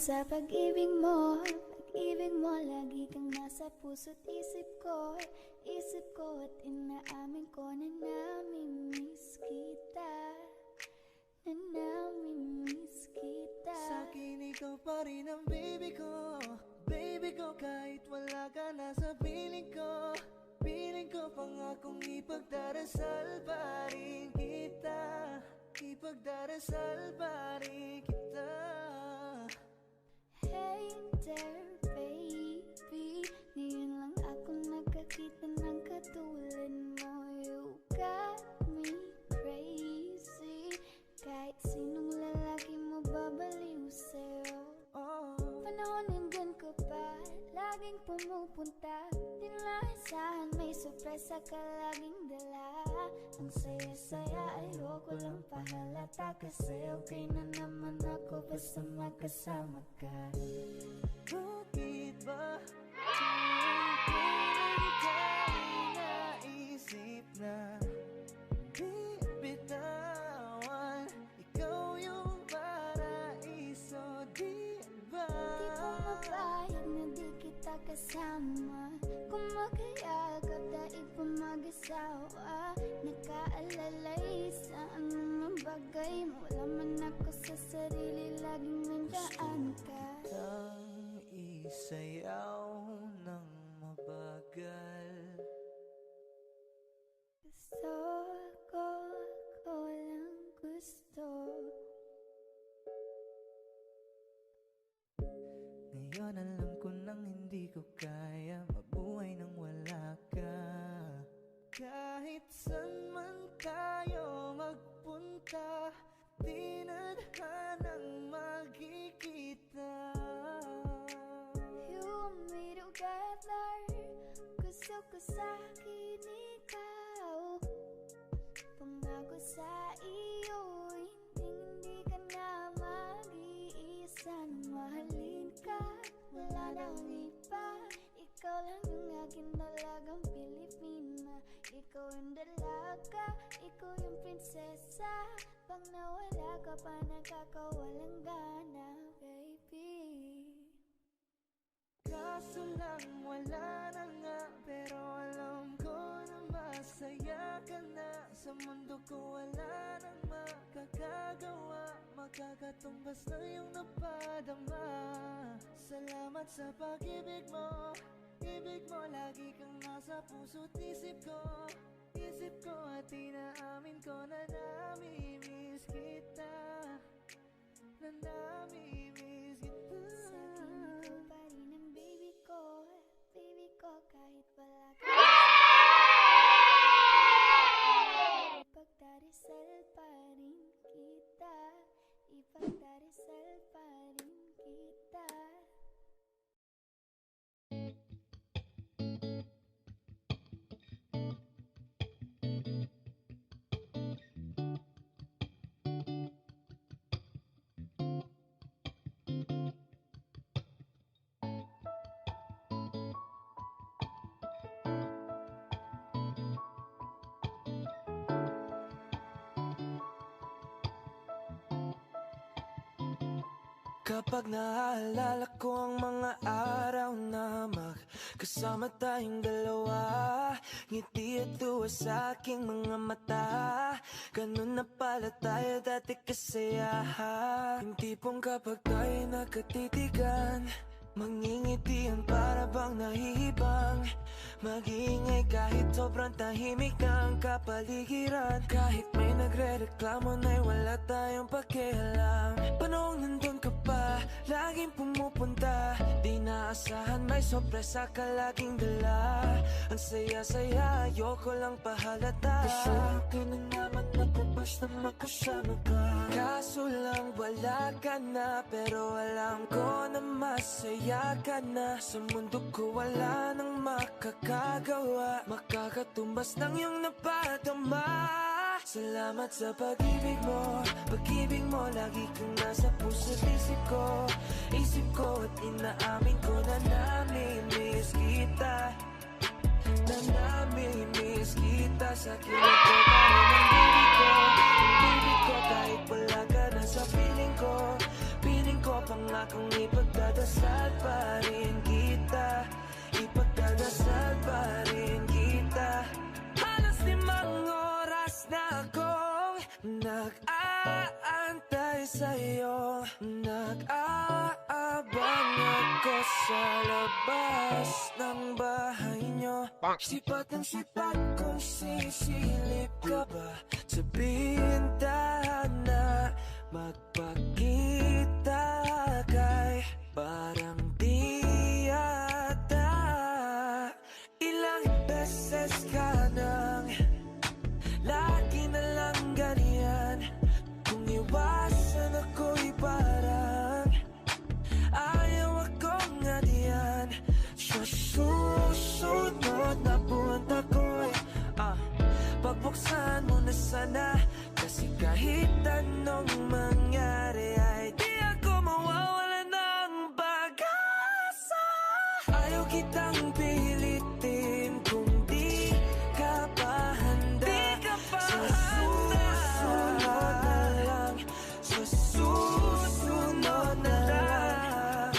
sa pag-ibig mo. Pag-ibig mo, lagi kang nasa puso't isip ko. Isip ko at inaamin ko na namimiss kita. Na namimiss kita. Sa'kin ikaw pa rin ang baby ko. Baby ko, kahit wala ka na sa piling ko. Piling ko pangakong ipagdarasal pa rin kita. Ipagdarasal pa rin kita. Hey there baby, ngayon lang ako nakakita ng katulad mo. You got me crazy, kahit sinong lalaki mo babaliw sa'yo. Panahon nandun ka pa, laging pumupunta. Di naasahan, may sorpresa ka laging dala. Ang saya-saya, ayoko lang pahalata. Kasi okay na naman ako basta magkasama ka. Bakit ba kailan tayo naisip na bibitawan? Ikaw yung paraiso, di ba? Di ko mapayag na di kita kasama. Kung makayagap, daig pa mag-asawa. Nakaalalay sa anumang bagay. Wala man ako sa sarili, laging nandaan ka. Tang isayaw ng mabagal. Gusto ko, ako lang gusto. Ngayon alam ko nang hindi ko kaya mabuhay nang wala ka. Kahit saan man tayo magpunta, di na hanang magkikita. You and me together, gusto ko sa'kin ikaw. Pangako sa iyo, hindi ka na mag-iisa. Mahalin ka, wala nang iba. Ikaw lang yung aking dalagang Pilipina. Ikaw yung dalaga, ikaw yung prinsesa. Pag nawala ka pa, nakakawalang gana, baby. Kaso lang wala na nga, pero alam ko na masaya ka na. Sa mundo ko wala nang makakagawa, makakatumbas na yung napadama. Salamat sa pag-ibig mo. Ibig mo, lagi kang nasa puso't isip ko. Isip ko at inaamin ko na namimiss kita. Na namimiss kita. Sa'kin ikaw pa rin ang baby ko. Baby ko, kahit wala ka. Ipagdarasal pa rin kita. Ipagdarasal pa rin kita. Kapag naaalala ko ang mga araw na magkasama tayong dalawa, ngiti at tuwa sa aking mga mata. Ganun na pala tayo dati kasaya. Yung tipong kapag tayo nakatitigan, mangingitian para bang nahihibang. Mag-iingay kahit sobrang tahimik na ang kapaligiran. Kahit may nagre-reklamo na'y wala tayong pakialam. Panahong nandun ka pa, laging pumupunta. Di naasahan, may sorpresa ka laging dala. Ang saya-saya, ayoko lang pahalata. Kasi akin na naman ako basta makasama ka. Kaso lang wala ka na, pero alam ko na masaya ka na. Sa mundo ko wala nang makakagawa, makakatumbas ng iyong napadama. Salamat sa pag-ibig mo. Pag-ibig mo, lagi kang nasa puso't isip ko. Isip ko at inaamin ko na namimiss kita. Na namimiss kita. Sa akin ito parang ang baby ko. Ang baby ko, kahit wala ka na sa piling ko. Piling ko pangakong ipag sa'yo. Nag-aabang ako sa labas ng bahay nyo. Sipat ng sipat kung sisilip ka ba sa bintana. Magpakita kay parang di yata. Ilang beses ka nang lagi na lang ganyan. Kung iwasan ako'y parang ayaw akong ngadiyan. Sa susunod na buwan ako'y pagbuksan mo na sana. Kasi kahit anong mangyari ay di ako mawawala ng pag-asa. Ayaw kitang pilitin kung di ka pa handa. Sa susunod na lang, sa susunod na lang.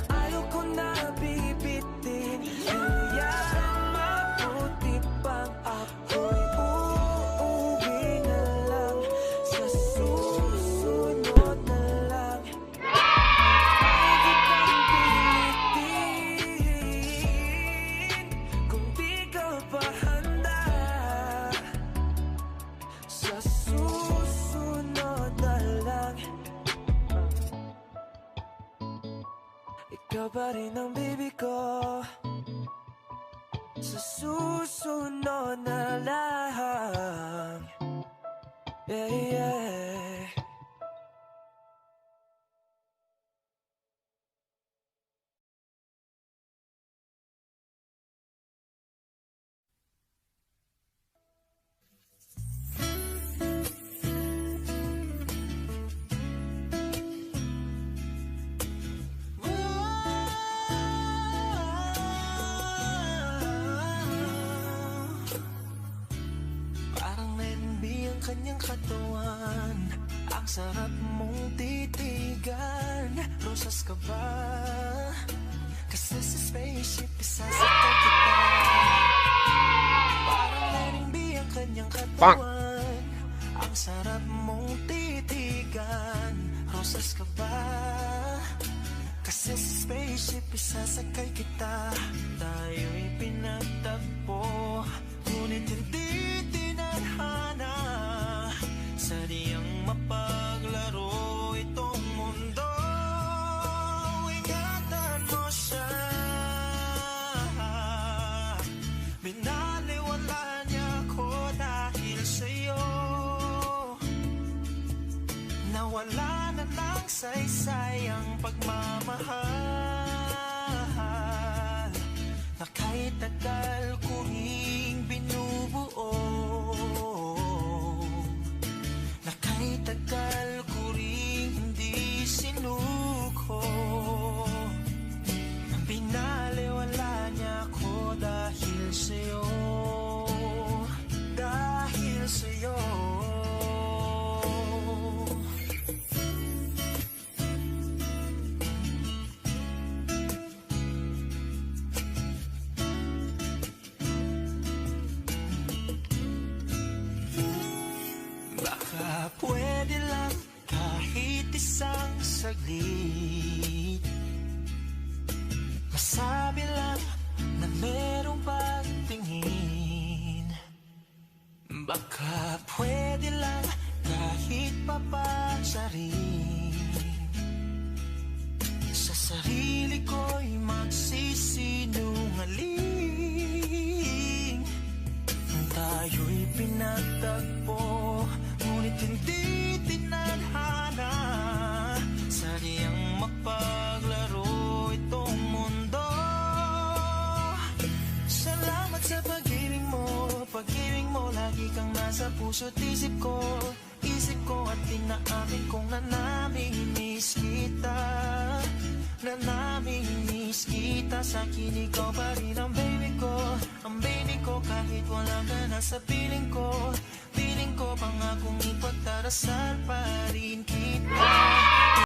Ayaw ko na bibitin, kaya mabuti pang ako'y uuwi na lang. Sa susunod na lang. Ayaw kitang pilitin kung di ka pa handa. Sa susunod na lang. Ikaw pa rin ang baby ko. Sa susunod na lang. Yeah, yeah. Parang NB ang kanyang katawan. Ang sarap mong titigan. Rosas ka ba? Kasi sa spaceship isasakay kita. Parang NB ang kanyang katawan. Ang sarap mong titigan. Rosas ka ba? Kasi sa spaceship isasakay kita. Tayo'y pinagtagpo, ngunit hindi tinadhana. Sadyang mapaglaro itong mundo. Ingatan mo siya. Binaliwala niya ako dahil sa'yo. Nawala na ng saysay ang pagmamahal na kahit tagal ko ring binubuo. Na kahit tagal ko ring hindi sinuko. Binaliwala niya ako dahil sa'yo. Dahil sa'yo. Baka pwede lang kahit isang saglit, masabi lang na merong pagtingin. Baka pwede lang kahit papansarin. Sa sarili ko'y magsisinungaling. Tayo'y pinagtagpo, ngunit hindi tinadhana. Sadyang mapaglaro itong mundo. Salamat sa pag-ibig mo, lagi kang nasa puso't isip ko. Isip ko at tinaamin kong nanamimiss kita. Nanamimiss kita. Sa'kin ikaw pa rin ang baby ko. Ang baby ko kahit wala ka na sa piling ko. Piling ko pangakong ipagdarasal pa rin kita.